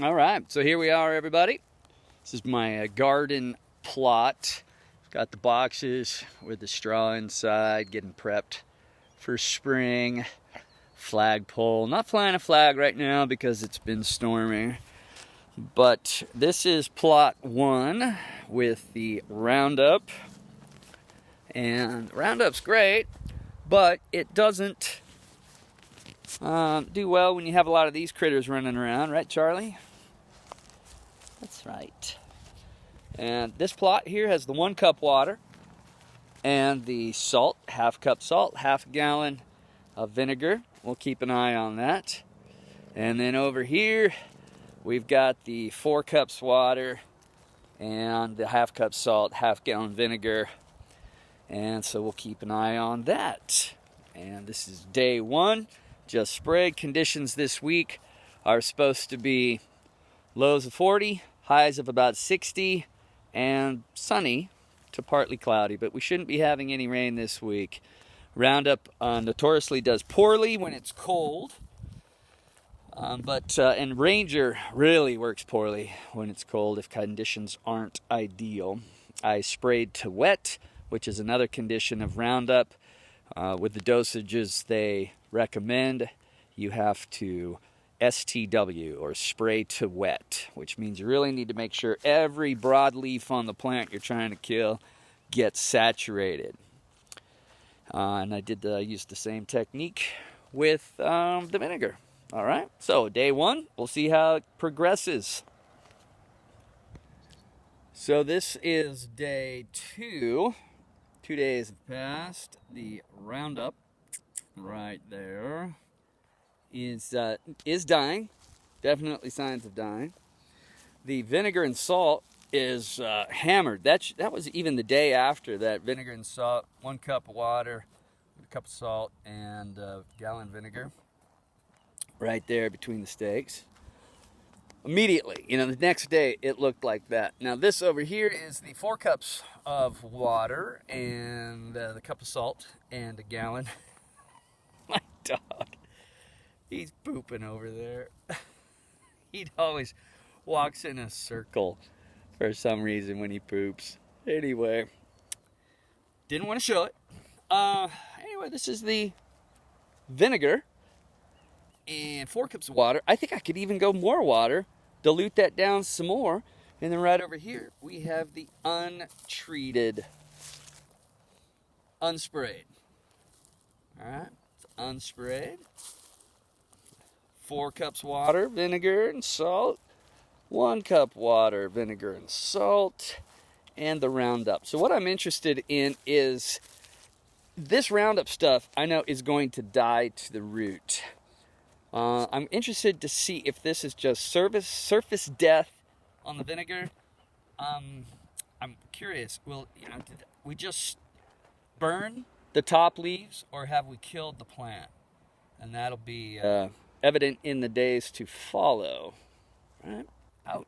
All right, so here we are, everybody. This is my garden plot. Got the boxes with the straw inside, getting prepped for spring. Flagpole. Not flying a flag right now because it's been storming. But this is plot 1 with the Roundup. And Roundup's great, but it doesn't do well when you have a lot of these critters running around, right, Charlie? That's right. And this plot here has the 1 cup water and the salt, half cup salt, half gallon of vinegar. We'll keep an eye on that. And then over here, we've got the 4 cups water and the half cup salt, half gallon vinegar. And so we'll keep an eye on that. And this is day 1. Just sprayed. Conditions this week are supposed to be lows of 40, highs of about 60, and sunny to partly cloudy. But we shouldn't be having any rain this week. Roundup notoriously does poorly when it's cold. And Ranger really works poorly when it's cold if conditions aren't ideal. I sprayed to wet, which is another condition of Roundup. With the dosages they recommend, you have to STW, or spray to wet, which means you really need to make sure every broadleaf on the plant you're trying to kill gets saturated. And I used the same technique with the vinegar. All right, so day 1, we'll see how it progresses. So this is day 2. 2 days have passed. The Roundup right there is dying. Definitely signs of dying. The vinegar and salt is hammered. That was even the day after that. Vinegar and salt, 1 cup of water, a cup of salt, and a gallon vinegar. Right there between the stakes. Immediately, the next day it looked like that. Now this over here is the 4 cups of water and the cup of salt and a gallon. My dog, he's pooping over there. He always walks in a circle for some reason when he poops. Anyway, didn't want to show it. Anyway, this is the vinegar and 4 cups of water. I think I could even go more water, dilute that down some more, and then right over here we have the untreated, unsprayed. All right, it's unsprayed. 4 cups water, vinegar and salt. 1 cup water, vinegar and salt, and the Roundup. So what I'm interested in is this Roundup stuff. I know is going to die to the root. I'm interested to see if this is just surface death on the vinegar. I'm curious. Did we just burn the top leaves, or have we killed the plant? And that'll be evident in the days to follow. All right, out.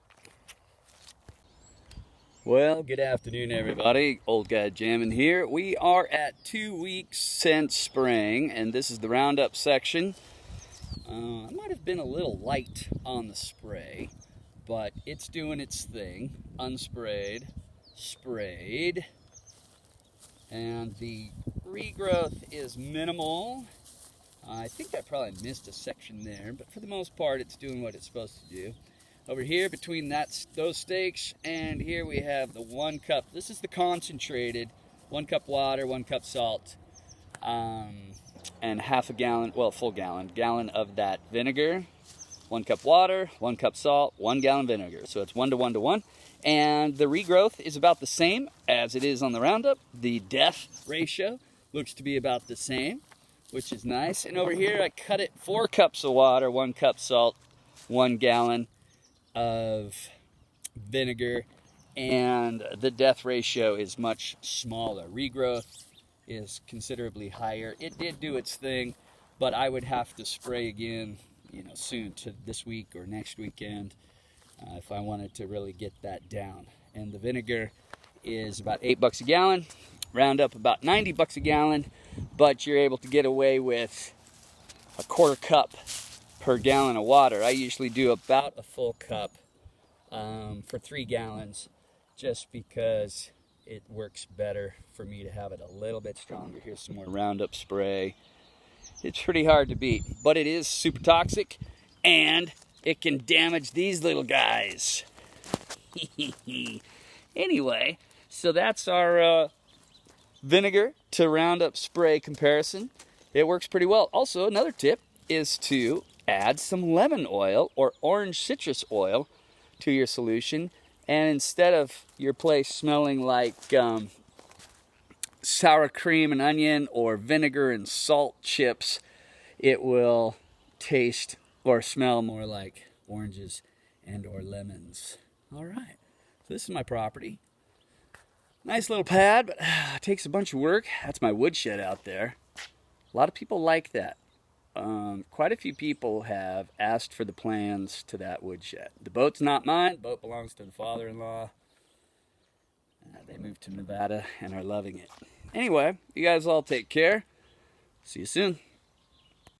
Well, good afternoon, everybody. Old Guy Jammin' here. We are at 2 weeks since spraying, and this is the Roundup section. I might have been a little light on the spray, but it's doing its thing. Unsprayed, sprayed, and the regrowth is minimal. I think I probably missed a section there, but for the most part, it's doing what it's supposed to do. Over here, between those stakes, and here we have the 1 cup. This is the concentrated 1 cup water, 1 cup salt, and half a gallon, full gallon of that vinegar. 1 cup water, 1 cup salt, 1 gallon vinegar. So it's 1 to 1 to 1. And the regrowth is about the same as it is on the Roundup. The death ratio looks to be about the same, which is nice. And over here, I cut it 4 cups of water, 1 cup salt, 1 gallon of vinegar. And the death ratio is much smaller. Regrowth is considerably higher. It did do its thing, but I would have to spray again, soon, to this week or next weekend, if I wanted to really get that down. And the vinegar is about $8 a gallon. Roundup about $90 a gallon, but you're able to get away with a 1/4 cup per gallon of water. I usually do about a full cup for 3 gallons, just because it works better for me to have it a little bit stronger. Here's some more Roundup spray. It's pretty hard to beat, but it is super toxic, and it can damage these little guys. Anyway, so that's our vinegar to Roundup spray comparison. It works pretty well. Also, another tip is to add some lemon oil or orange citrus oil to your solution, and instead of your place smelling like sour cream and onion or vinegar and salt chips, it will taste or smell more like oranges and or lemons. All right, so this is my property. Nice little pad, but it takes a bunch of work. That's my woodshed out there. A lot of people like that. Quite a few people have asked for the plans to that woodshed. The boat's not mine. The boat belongs to the father-in-law. They moved to Nevada and are loving it. Anyway, you guys all take care. See you soon.